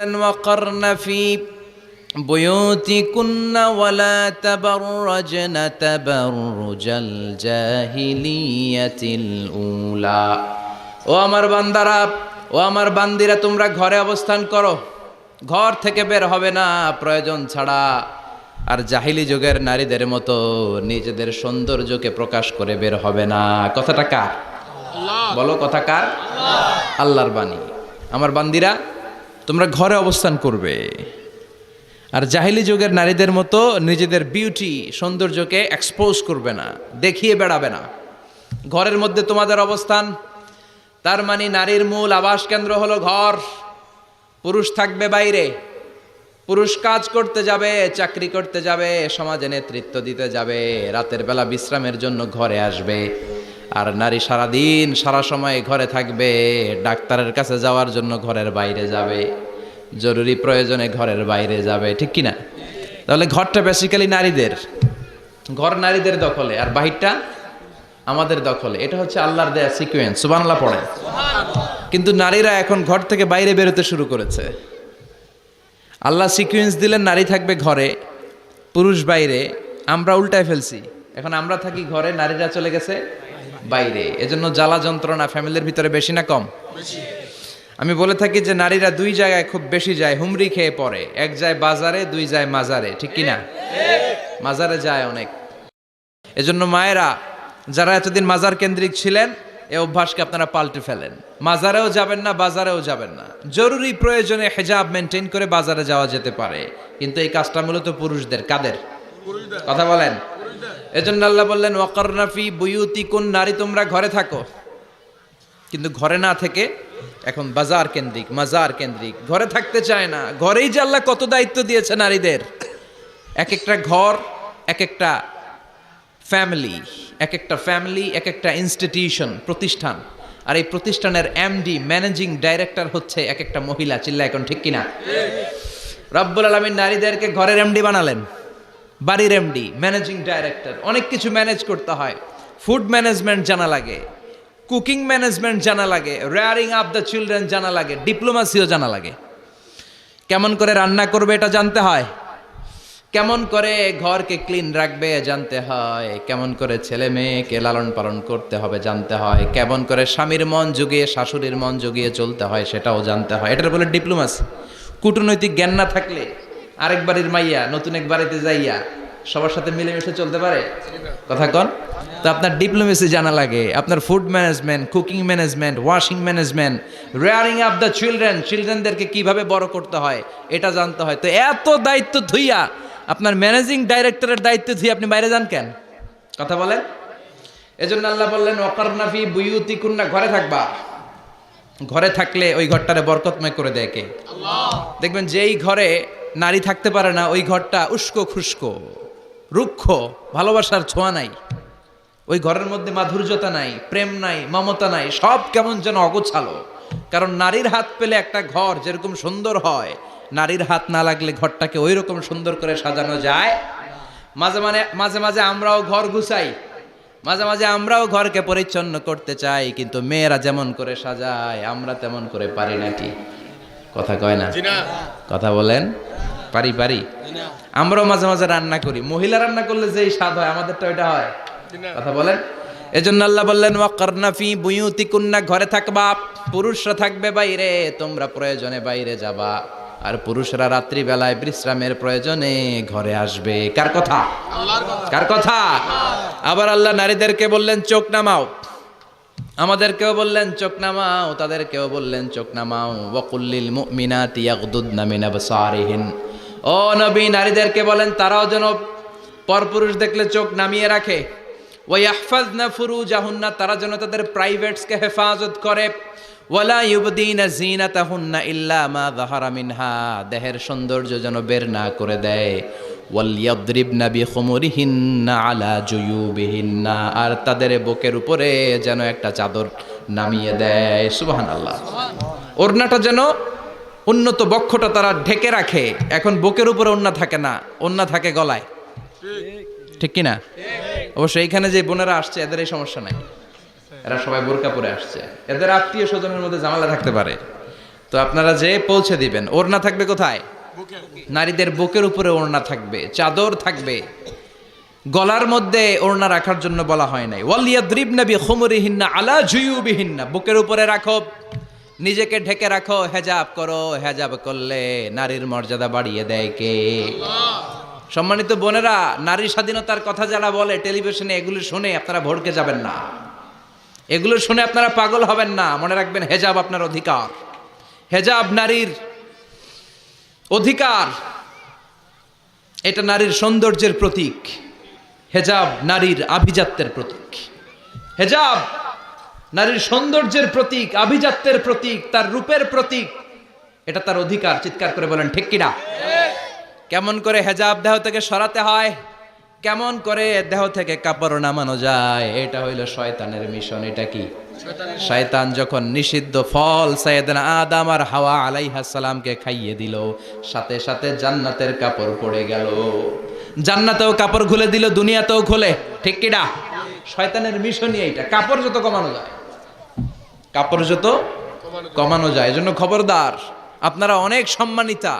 وقرن في بيوتكن ولا تبرجن تبرج الجاهلية الأولى ও আমার বান্দারা ও আমার বান্দিরা তোমরা ঘরে অবস্থান করো, ঘর থেকে বের হবে না প্রয়োজন ছাড়া। আর জাহিলি যুগের নারীদের মতো নিজেদের সৌন্দর্যকে প্রকাশ করে বের হবে না। কথাটা কার? বলো, কথা কার? আল্লাহর বাণী। আমার বান্দিরা তোমরা ঘরে অবস্থান করবে, আর জাহিলি যুগের নারীদের মতো নিজেদের বিউটি সৌন্দর্যকে এক্সপোজ করবে না, দেখিয়ে বেড়াবে না। ঘরের মধ্যে তোমাদের অবস্থান, তার মানে নারীর মূল আবাস কেন্দ্র হলো ঘর। পুরুষ থাকবে বাইরে, পুরুষ কাজ করতে যাবে, চাকরি করতে যাবে, সমাজে নেতৃত্ব দিতে যাবে, রাতের বেলা বিশ্রামের জন্য ঘরে আসবে। আর নারী সারাদিন সারা সময় ঘরে থাকবে, ডাক্তারের কাছে যাওয়ার জন্য ঘরের বাইরে যাবে, জরুরি প্রয়োজনে ঘরের বাইরে যাবে, ঠিক কিনা? তাহলে ঘরটা বেসিক্যালি নারীদের, ঘর নারীদের দখলে, আর বাহিরটা আমাদের দখলে। এটা হচ্ছে আল্লাহর দেয়া সিকোয়েন্স। সুবহানাল্লাহ পড়ে। কিন্তু নারীরা এখন ঘর থেকে বাইরে বেরোতে শুরু করেছে। আল্লাহ সিকোয়েন্স দিলেন নারী থাকবে ঘরে, পুরুষ বাইরে। আমরা উল্টায় ফেলছি, এখন আমরা থাকি ঘরে, নারীরা চলে গেছে বাইরে। এজন্য জ্বালা যন্ত্রণা ফ্যামিলির ভিতরে বেশি না কম? আমি বলে থাকি যে নারীরা দুই জায়গায় খুব বেশি যায়, হুমড়ি খেয়ে পড়ে। এক যায় বাজারে, দুই যায় মাজারে, ঠিক কিনা? মাজারে যায় অনেক। এজন্য মায়েরা যারা এতদিন মাজার কেন্দ্রিক ছিলেন, এই অভ্যাসকে আপনারা পাল্টে ফেলেন। মাজারেও যাবেন না, বাজারেও যাবেন না। জরুরি প্রয়োজনে হিজাব মেনটেন করে বাজারে যাওয়া যেতে পারে, কিন্তু এই কাজটা মূলত পুরুষদের। কাদের? কথা বলেন। এজন্য আল্লাহ বললেন ওয়াকারনা ফি বুয়ুতিকুন, নারী তোমরা ঘরে থাকো। কিন্তু ঘরে না থেকে এখন বাজার কেন্দ্রিক, মাজার কেন্দ্রিক, ঘরে থাকতে চায় না। ঘরেই যে আল্লাহ কত দায়িত্ব দিয়েছে নারীদের। এক একটা ঘর এক একটা ফ্যামিলি, এক একটা ফ্যামিলি এক একটা ইনস্টিটিউশন, প্রতিষ্ঠান। আর এই প্রতিষ্ঠানের এমডি, ম্যানেজিং ডাইরেক্টর হচ্ছে এক একটা মহিলা। চিল্লা এখন, ঠিক কিনা? রব্বুল আলামিন নারীদেরকে ঘরের এমডি বানালেন, বাড়ির এমডি, ম্যানেজিং ডাইরেক্টর। অনেক কিছু ম্যানেজ করতে হয়। ফুড ম্যানেজমেন্ট জানা লাগে, কুকিং ম্যানেজমেন্ট জানা লাগে, রেয়ারিং আপ দ্য চিলড্রেন জানা লাগে, ডিপ্লোমাসিও জানা লাগে। কেমন করে রান্না করবে এটা জানতে হয়, কেমন করে ঘরকে ক্লিন রাখবে জানতে হয়, কেমন করে ছেলে মেয়েকে লালন পালন করতে হবে জানতে হয়, কেমন করে স্বামীর মন জুগিয়ে শাশুড়ির মন জুগিয়ে চলতে হয় সেটাও জানতে হয়। এটা বলে ডিপ্লোমাসি। কূটনৈতিক জ্ঞান না থাকলে আরেক বাড়ির মাইয়া নতুন এক বাড়িতে যাইয়া সবার সাথে মিলেমিশে চলতে পারে? কথা কন। তো আপনার ডিপ্লোমেসি জানা লাগে, আপনার food management, cooking management, washing management, rearing up the children, চিলড্রেনদেরকে কিভাবে বড় করতে হয় এটা জানতে হয়। তো এত দায়িত্ব ধুইয়া, আপনার ম্যানেজিং ডাইরেক্টরের দায়িত্ব ধুইয়া আপনি বাইরে যান কেন? কথা বলেন। এজন্য আল্লাহ বললেন ওয়াকারনা ফি বুয়ুতিকুন্না, ঘরে থাকবা। ঘরে থাকলে ওই ঘরটারে বরকতময় করে দেয় কে? আল্লাহ। দেখবেন যেই ঘরে নারী থাকতে পারে না, ওই ঘরটা উস্কো খুস্কো, রুক্ষ, ভালোবাসার ছোঁয়া নাই। ওই ঘরের মধ্যে মাধুর্যতা নাই, প্রেম নাই, মমতা নাই, সব কেমন যেন অগোছালো। কারণ নারীর হাত পেলে একটা ঘর যেরকম সুন্দর হয়, নারীর হাত না লাগলে ঘরটাকে ওই রকম সুন্দর করে সাজানো যায়। মাঝে মাঝে আমরাও ঘর গুছাই, মাঝে মাঝে আমরাও ঘরকে পরিচ্ছন্ন করতে চাই, কিন্তু মেয়েরা যেমন করে সাজায় আমরা তেমন করে পারি নাকি? কথা কয় না? কথা বলেন। পারি। আমরাও মাঝে মাঝে রান্না করি, মহিলা রান্না করলে যেই স্বাদ হয় আমাদেরটা ওইটা হয়। কথা বলেন। এজন্য আল্লাহ বললেন ওয়াকারনা ফি বুয়ুতিকুন্না, ঘরে থাকবা। পুরুষরা থাকবে বাইরে, তোমরা প্রয়োজনে বাইরে যাবা। আর পুরুষরা রাত্রি বেলায় বিশ্রামের প্রয়োজনে ঘরে আসবে। কার কথা? আল্লাহর কথা। কার কথা? আবার আল্লাহ নারীদেরকে বললেন চোখ নামাও, আমাদেরকেও বললেন চোখ নামাও, তাদেরকেও বললেন চোখ নামাও। ওয়াকুল্লিল মুমিনাতি ইয়াগদুদনা মিন আবসারিহিন, ও নবী নারীদেরকে বলেন তারাও যেন পরপুরুষ দেখলে চোখ নামিয়ে রাখে। ওয়াহফাজনা ফুরুজাহুন্না, তারা যেন তাদের প্রাইভেটসকে হেফাজত করে। ওয়ালা ইউবদিনা যিনাতাহুন্না ইল্লা মা যাহারা মিনহা, দেহের সৌন্দর্য যেন বের না করে দেয়। ওয়ালিয়াদরিবনা বিখুমুরিহিন্না আলা জুয়ুবিহিন্না, আর তাদের বুকের উপরে যেন একটা চাদর নামিয়ে দেয়। সুবহানাল্লাহ। ওড়নাটা যেন, উন্নত বক্ষটা তারা ঢেকে রাখে। এখন বুকের উপরে ওড়না থাকে না, ওড়না থাকে গলায়, ঠিক কিনা? অবশ্য এইখানে যে বোনেরা আসছে এদের এই সমস্যা নাই, এরা সবাই বোরকা পরে আসছে। এদের আত্মীয় স্বজনের মধ্যে ঝামেলা থাকতে পারে, তো আপনারা যে পৌঁছে দিবেন। ওড়না থাকবে কোথায়? নারীদের বুকের উপরে ওড়না থাকবে, চাদর থাকবে। গলার মধ্যে ওড়না রাখার জন্য বলা হয় নাই। ওয়ালিয়াদরিবনা বিখুমুরিহিন্না আলা জুয়ুবিহিন্না, বুকের উপরে রাখো, নিজেকে ঢেকে রাখো, হেজাব করো। হেজাব করলে নারীর মর্যাদা বাড়িয়ে দেয় কে? সম্মানিত বোনেরা, নারী স্বাধীনতার কথা যারা বলে টেলিভিশনে, এগুলো শুনে আপনারা ভড়কে যাবেন না, এগুলো শুনে আপনারা পাগল হবেন না। মনে রাখবেন, হেজাব আপনার অধিকার, হেজাব নারীর অধিকার, এটা নারীর সৌন্দর্যের প্রতীক। হেজাব নারীর আভিজাত্যের প্রতীক। হেজাব নারীর সৌন্দর্যের প্রতীক, আভিজাত্যের প্রতীক, তার রূপের প্রতীক। এটা তার অধিকার। চিৎকার করে বলেন ঠিক কিনা? কেমন করে হেজাব দেহ থেকে সরাতে হয়, কেমন করে দেহ থেকে কাপড় নামানো যায়, এটা হইল শয়তানের মিশন। এটা কি? শয়তান যখন নিষিদ্ধ ফল সাইয়েদনা আদম আর হাওয়া আলাইহিস সালামকে খাইয়ে দিল, সাথে সাথে জান্নাতের কাপড় পড়ে গেল। জান্নাতেও কাপড় খুলে দিল, দুনিয়াতেও খুলে। ঠিক কিনা? শয়তানের মিশনই এইটা। কাপড় যত কমানো যায়, কাপড় যত কমানো যায়। এজন্য খবরদার, আপনারা অনেক সম্মানিতা।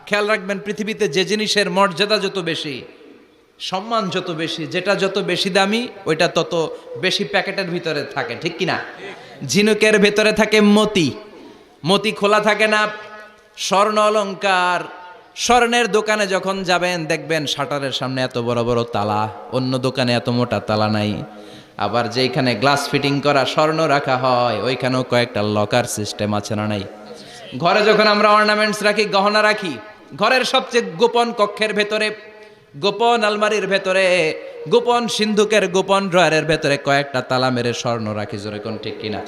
খেয়াল রাখবেন, পৃথিবীতে যে জিনিসের মর্যাদা যত বেশি, সম্মান যত বেশি, যেটা যত বেশি দামি, ওইটা তত বেশি প্যাকেটের ভিতরে থাকে। ঠিক কিনা? ঝিনুকের ভেতরে থাকে মতি, মতি খোলা থাকে না। স্বর্ণ অলংকার, স্বর্ণের দোকানে যখন যাবেন দেখবেন শাটারের সামনে এত বড় বড় তালা, অন্য দোকানে এত মোটা তালা নাই। আবার যেখানে গ্লাস ফিটিং করা স্বর্ণ রাখা হয়, ওইখানেও কয়েকটা লকার সিস্টেম আছে না নাই? ঘরে যখন আমরা অর্নামেন্টস রাখি, গহনা রাখি, ঘরের সবচেয়ে গোপন কক্ষের ভেতরে, গোপন আলমারির ভেতরে, গোপন সিন্ধুকের গোপন ড্রয়ারের ভেতরে কয়েকটা তালা মেরে স্বর্ণ রাখি। জোরে কোন ঠিক কিনা?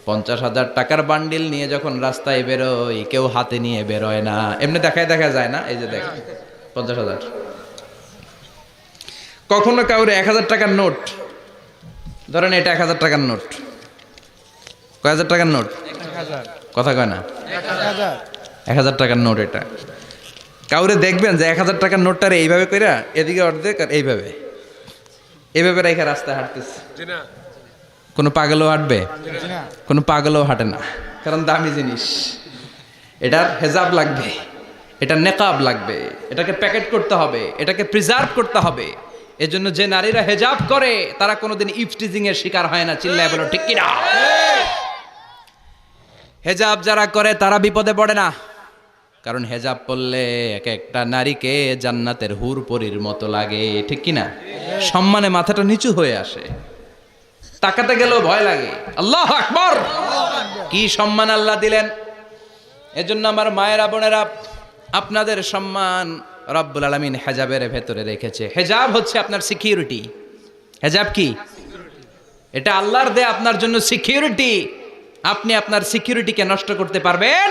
50,000 টাকার বান্ডিল নিয়ে যখন রাস্তায় বেরোই, কেউ হাতে নিয়ে বেরোয় না, এমনি দেখা যায় না। এই যে দেখ 50,000। কখনো কাউরে 1,000 টাকার নোট ধরেন, এটা 1,000 টাকার নোট। কয় হাজার টাকার নোট? কথা কয় না? 1,000 টাকার নোট। এটা কাউরে দেখবেন যে 1,000 টাকার নোটটারে এইভাবে কইরা এদিকে অর্ধেক আর এইভাবে রেখে রাস্তায় হাঁটতেছে। কোনো পাগলও হাঁটবে? কোনো পাগলও হাঁটে না, কারণ দামি জিনিস। এটার হেজাব লাগবে, এটা নেকাব লাগবে, এটাকে প্যাকেট করতে হবে, এটাকে প্রিজার্ভ করতে হবে। এজন্য যে নারীরা হেজাব করে তারা কোনোদিন ইফটিজিং এর শিকার হয় না। চিল্লায় বলো ঠিক কিনা? হেজাব যারা করে তারা বিপদে পড়ে না, কারণ হেজাব পরলে এক একটা নারীকে জান্নাতের হুর পরীর মতো লাগে। ঠিক কিনা? সম্মানে মাথাটা নিচু হয়ে আসে, তাকাতে গেলেও ভয় লাগে। আল্লাহু আকবার! কি সম্মান আল্লাহ দিলেন। এজন্য আমার মায়েরা বোনেরা, আপনাদের সম্মান রব্বুল আলামিন হেজাবের ভেতরে রেখেছে। হেজাব হচ্ছে আপনার সিকিউরিটি। হেজাব কি? এটা আল্লাহর দেয়া আপনার জন্য সিকিউরিটি। আপনি আপনার সিকিউরিটিকে নষ্ট করতে পারবেন?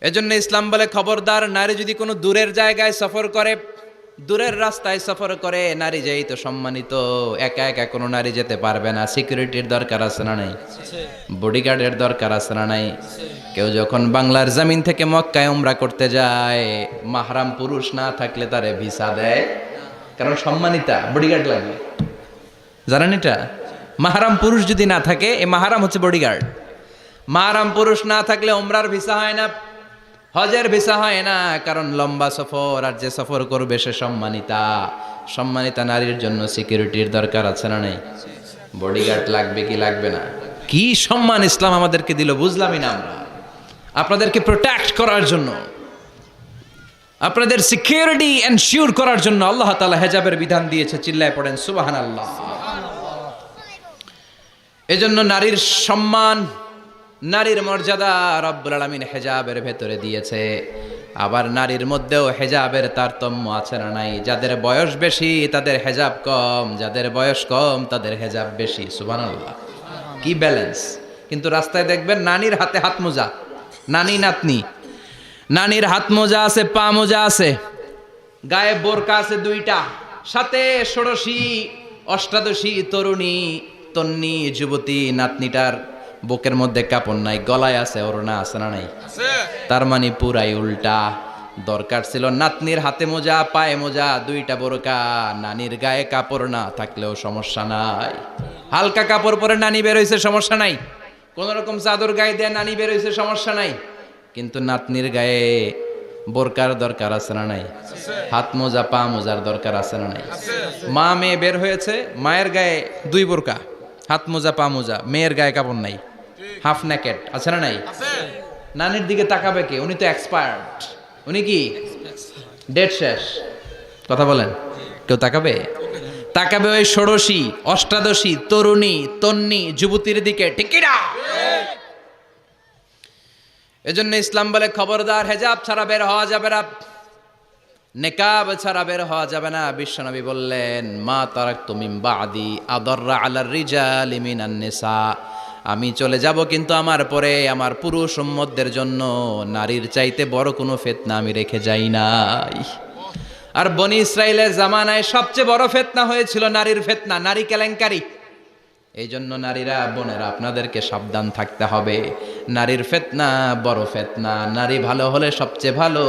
এজন্য ইসলাম বলে, খবরদার, নারী যদি কোনো দূরের জায়গায় সফর করে, দূরের রাস্তায় সফর করে, নারী যেই তো সম্মানিত, একা একা কোনো নারী যেতে পারবে না। সিকিউরিটির দরকার আছে না নাই? বডিগার্ডের দরকার আছে না নাই? কেউ যখন বাংলার জমিন থেকে মক্কায় উমরা করতে যায়, মাহরাম পুরুষ না থাকলে তারে ভিসা দেয়, কারণ সম্মানিতা, বডিগার্ড লাগে। জানেন এটা? মাহরাম পুরুষ যদি না থাকে, এ মাহরাম হচ্ছে বডিগার্ড। মাহরাম পুরুষ না থাকলে উমরার ভিসা হয় না, হজের ভিসা হয় না, কারণ লম্বা সফর, আর যে সফর করবে সে সম্মানিতা। সম্মানিতা নারীর জন্য সিকিউরিটির দরকার আছে না নাই? বডিগার্ড লাগবে কি লাগবে না? কি সম্মান ইসলাম আমাদেরকে দিল, বুঝলামই না আমরা। আপনাদেরকে প্রোটেক্ট করার জন্য, আপনাদের সিকিউরিটি এনশিওর করার জন্য আল্লাহ তাআলা হেজাবের বিধান দিয়েছে। চিল্লায় পড়েন সুবহানাল্লাহ। এজন্য নারীর সম্মান, নারীর মর্যাদা রব্বুল আলামিন হেজাবের ভেতরে দিয়েছে। আবার নারীর মধ্যেও হেজাবের তারতম্য আছে না নাই? যাদের বয়স বেশি তাদের হেজাব কম, যাদের বয়স কম তাদের হেজাব বেশি। সুবহানাল্লাহ, কি ব্যালেন্স! কিন্তু রাস্তায় দেখবেন নানির হাতে হাত মোজা, নানি নাতনি, নানির হাত মোজা আছে, পা মোজা আছে, গায়ে বোরকা আছে 2টা, সাথে ষোড়শী অষ্টাদশী তরুণী তন্নি যুবতী নাতনিটার বুকের মধ্যে কাপড় নাই, গলায় আছে ওড়না, আছে না নাই? তার মানে পুরাই উল্টা। দরকার ছিল নাতনির হাতে মোজা, পায়ে মোজা, 2টা বোরকা। নানির গায়ে কাপড় না থাকলেও সমস্যা নাই, হালকা কাপড় পরে নানি বের হইছে, সমস্যা নাই। কোন রকম চাদর গায়ে দেয়া নানি বের হয়েছে, সমস্যা নাই, কিন্তু নাতনির গায়ে বোরকার দরকার আছে না নাই? হাত মোজা পা মোজার দরকার আছে না নাই? মা মেয়ে বের হয়েছে, মায়ের গায়ে 2 বোরকা, হাত মোজা পা মোজা, মেয়ের গায়ে কাপড় নাই, হাফ নেকেট আছে না নাই? নানির দিকে তাকাবে কে? উনি তো এক্সপার্ট, উনি কি ডেট শেষ। কথা বলেন, কেউ তাকাবে? তাকাবে ওই ষোড়শী অষ্টাদশী তরুণী তন্নি যুবতীর দিকে, ঠিক কি না? এজন্য ইসলাম বলে খবরদার, হেজাব ছাড়া বের হওয়া যাবে না, নেকাব ছাড়া বের হওয়া যাবে না। বিশ্বনবী বললেন, মা তারাকতু মিন বাদি আদাররা আলার রিজালি মিনান নিসা, আমি চলে যাব কিন্তু আমার পরে আমার পুরুষ উম্মতদের জন্য নারীর চাইতে বড় কোনো ফিতনা আমি রেখে যাই নাই। আর বনি ইসরাইলের জামানায় সবচেয়ে বড় ফিতনা হয়েছিল নারীর ফিতনা, নারী কেলেঙ্কারি। এই জন্য নারীরা, বোনেরা, আপনাদেরকে সাবধান থাকতে হবে। নারীর ফিতনা বড় ফিতনা। নারী ভালো হলে সবচেয়ে ভালো,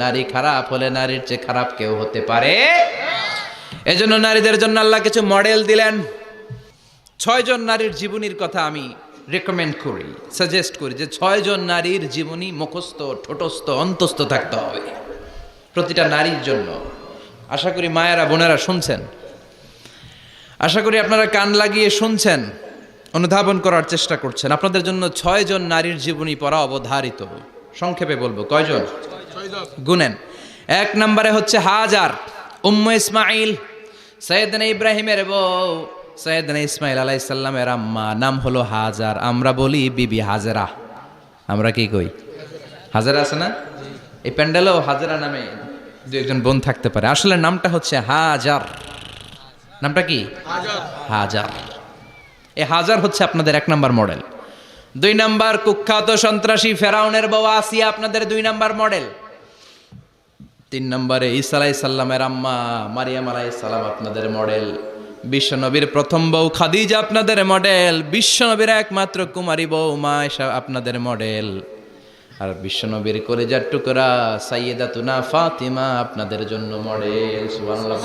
নারী খারাপ হলে নারীর চেয়ে খারাপ কেউ হতে পারে। এজন্য নারীদের জন্য আল্লাহ কিছু মডেল দিলেন। 6 জন নারীর জীবনীর কথা আমি রেকমেন্ড করি, সাজেস্ট করি যে 6 জন নারীর জীবনী মুখস্থ ঠোঁটস্থ অন্তস্থ থাকতে হবে প্রতিটা নারীর জন্য। আশা করি মায়েরা বোনেরা শুনছেন, আশা করি আপনারা কান লাগিয়ে শুনছেন, অনুধাবন করার চেষ্টা করছেন। আপনাদের জন্য 6 জন নারীর জীবনী পড়া অবধারিত। সংক্ষেপে বলবো, কয়জন? গুনেন। 1 নম্বরে হচ্ছে হাজার, উম্মে ইসমাইল, সৈয়দনা ইব্রাহিমের বউ, সৈয়দনা ইসমাইল আলাইহিস সালামের আম্মা, নাম হলো হাজার। আমরা বলি বিবি হাজেরা। আমরা কি কই? হাজেরা আছে না? এই প্যান্ডেলেও হাজেরা নামে 2-1 জন বোন থাকতে পারে। আসলে নামটা হচ্ছে হাজার। নামটা কি? হাজার। এই হাজার হচ্ছে আপনাদের 1 নম্বর মডেল। 2 নম্বর কুখ্যাত সন্ত্রাসী ফেরাউনের বউ আসিয়া, আপনাদের 2 নম্বর মডেল। 3 নম্বরে ঈসা আলাইহিস সালামের আম্মা মারিয়াম আলাইহিস সালাম আপনাদের মডেল। বিশ্বনবীর প্রথম বউ খাদিজা আপনাদের মডেল। বিশ্বনবীর একমাত্র কুমারী বউ মা আয়েশা আপনাদের মডেল। আর বিশ্বনবীর কলিজার টুকরা সাইয়্যিদাতুনা ফাতিমা আপনাদের জন্য মডেল। সুবহানাল্লাহ।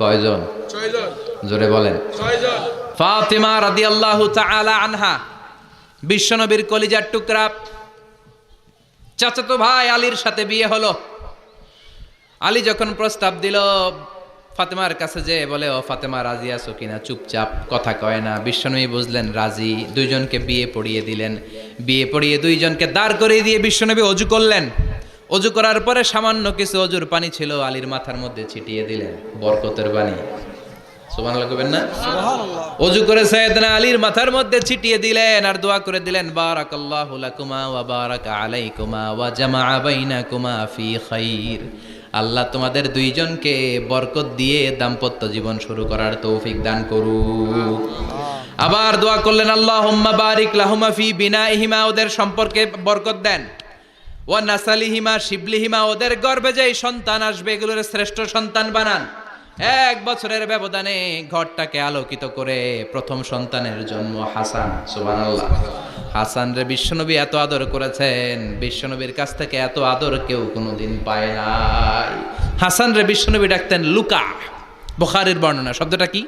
কয়জন? 6 জন। জোরে বলেন। 6 জন। ফাতিমা রাদিয়াল্লাহু তাআলা আনহা বিশ্বনবীর কলিজার টুকরা। চাচাতো ভাই আলীর সাথে বিয়ে হলো। আলী যখন প্রস্তাব দিল ফাতেমার কাছে, যে বলে, ও ফাতেমা রাজি আছো কিনা? চুপচাপ, কথা কয় না। বিশ্বনবী বুঝলেন রাজি, 2 জনকে বিয়ে পড়িয়ে দিলেন। বিয়ে পড়িয়ে 2 জনকে দাঁড় করিয়ে দিয়ে বিশ্বনবী অজু করলেন। অজু করার পরে সামান্য কিছু অজুর পানি ছিল, আলীর মাথার মধ্যে ছিটিয়ে দিলেন, বরকতের পানি। সুবহানাল্লাহ কইবেন না? সুবহানাল্লাহ। অজু করে সাইয়েদনা আলীর মাথার মধ্যে ছিটিয়ে দিলেন আর দোয়া করে দিলেন, বারাকাল্লাহু লাকুমা ওয়া বারাকা আলাইকুমা ওয়া জামাআ বাইনাকুমা ফি খাইর। আল্লাহ তোমাদের 2 জনকে বরকত দিয়ে দাম্পত্য জীবন শুরু করার তৌফিক দান করুক। আবার দোয়া করলেন, আল্লাহুম্মা বারিক লাহুমা ফি বিনাইহিমা, ওদের সম্পর্কে বরকত দেন। ওয়া নাসালিহিমা, শিবলিহিমা, ওদের গর্ভে যে সন্তান আসবে এগুলোর শ্রেষ্ঠ সন্তান বানান। 1 বছরের ব্যবধানে ঘরটাকে আলোকিত করে প্রথম সন্তানের জন্ম হাসান। সুবহানাল্লাহ। হাসান রে বিশ্বনবী এত আদর করেছেন, বিশ্বনবীর কাছ থেকে এত আদর কেউ কোনোদিন পায় নাই। হাসান রে বিশ্বনবী ডাকতেন লুকা। বুখারীর বর্ণনা। শব্দটা কি?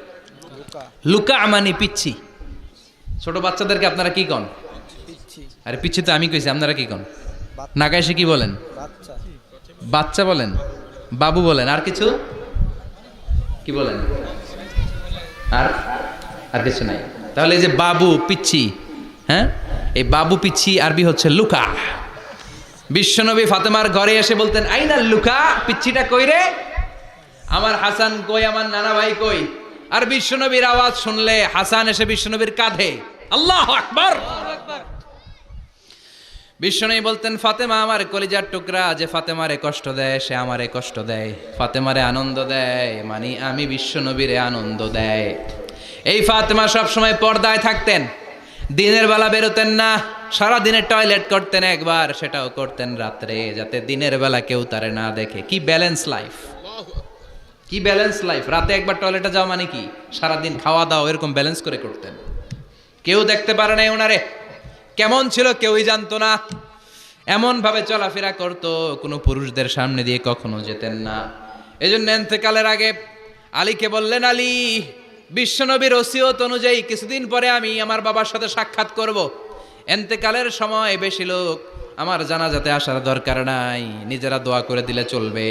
লুকা মানে পিচ্ছি। ছোট বাচ্চাদেরকে আপনারা কি কন? আরে পিচ্ছি তো আমি কইছি, আপনারা কি কন? নাগাইশে কি বলেন? বাচ্চা বলেন, বাবু বলেন, আর কিছু কি বলেন? আর কিছু নাই। তাহলে এই যে বাবু পিচ্ছি, হ্যাঁ, এই বাবু পিচ্ছি আরবি হচ্ছে লুকা। বিশ্বনবী ফাতেমার ঘরে এসে বলতেন, আইনা লুকা, পিচ্ছিটা কই রে? আমার হাসান কই, আমার নানা ভাই কই? আর বিশ্বনবীর আওয়াজ শুনলে হাসান এসে বিশ্বনবীর কাঁধে। আল্লাহু আকবার। বিশ্বনবী বলতেন, ফাতেমা আমার কলিজার টুকরা, যে ফাতেমারে কষ্ট দেয় সে আমারে কষ্ট দেয়, ফাতেমারে আনন্দ দেয় মানে আমি বিশ্বনবীরে আনন্দ দেয়। এই ফাতেমা সব সময় পর্দায় থাকতেন, দিনের বেলা বেরোতেন না, সারা দিনে টয়লেট করতেন একবার, সেটাও করতেন রাত্রে, যাতে দিনের বেলা কেউ তারে না দেখে। কি ব্যালেন্স লাইফ, কি ব্যালেন্স লাইফ! রাতে একবার টয়লেটে যাওয়া মানে কি সারা দিন খাওয়া দাওয়া এরকম ব্যালেন্স করে করতেন। কেউ দেখতে পারে নাই ওনারে, কেমন ছিল কেউই জানতো না। এমন ভাবে চলাফেরা করতো, কোনো পুরুষদের সামনে দিয়ে কখনো যেতেন না। এজন্য ইন্তেকালের আগে আলীকে বললেন, আলী বিশ্বনবীর ওসিয়ত অনুযায়ী কিছুদিন পরে আমি আমার বাবার সাথে সাক্ষাৎ করব। এন্তেকালের সময় বেশি লোক আমার জানাজাতে আসার দরকার নাই, নিজেরা দোয়া করে দিলে চলবে।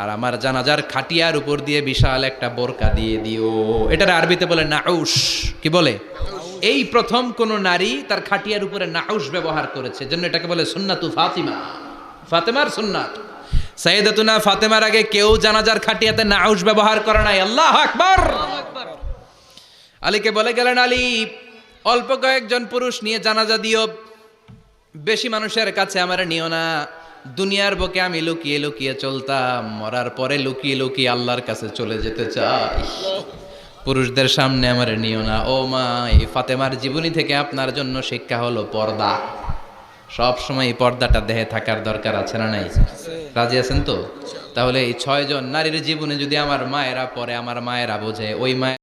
আর আমার জানাজার খাটিয়ার উপর দিয়ে বিশাল একটা বোরকা দিয়ে দিও। এটার আরবিতে বলে নাউস। কি বলে? এই প্রথম কোন নারী তার খাটিয়ার উপরে নাউস ব্যবহার করেছে, জন্য এটাকে বলে সুন্নাতু ফাতিমা, ফাতেমার সুন্নাত। সাইয়েদাতুনা ফাতেমার আগে কেউ জানাজার খাটিয়াতে নাউস ব্যবহার করে নাই। আল্লাহু আকবার। আলীকে বলে গেলেন, আলী অল্প কয়েকজন পুরুষ নিয়ে জানাজা দিও, বেশি মানুষের কাছে আমার নিও না। দুনিয়ার বুকে আমি লুকিয়ে লুকিয়ে চলতাম, মরার পরে লুকিয়ে লুকিয়ে আল্লাহর কাছে চলে যেতে চাই। পুরুষদের সামনে আমার নিও না। ও মা, এই ফাতেমার জীবনী থেকে আপনার জন্য শিক্ষা হলো পর্দা। সব সময় এই পর্দাটা দেহে থাকার দরকার আছে না নাই? রাজি আছেন তো? তাহলে এই 6 জন নারীর জীবনে যদি আমার মায়েরা পরে, আমার মায়েরা বোঝে, ওই মায়ের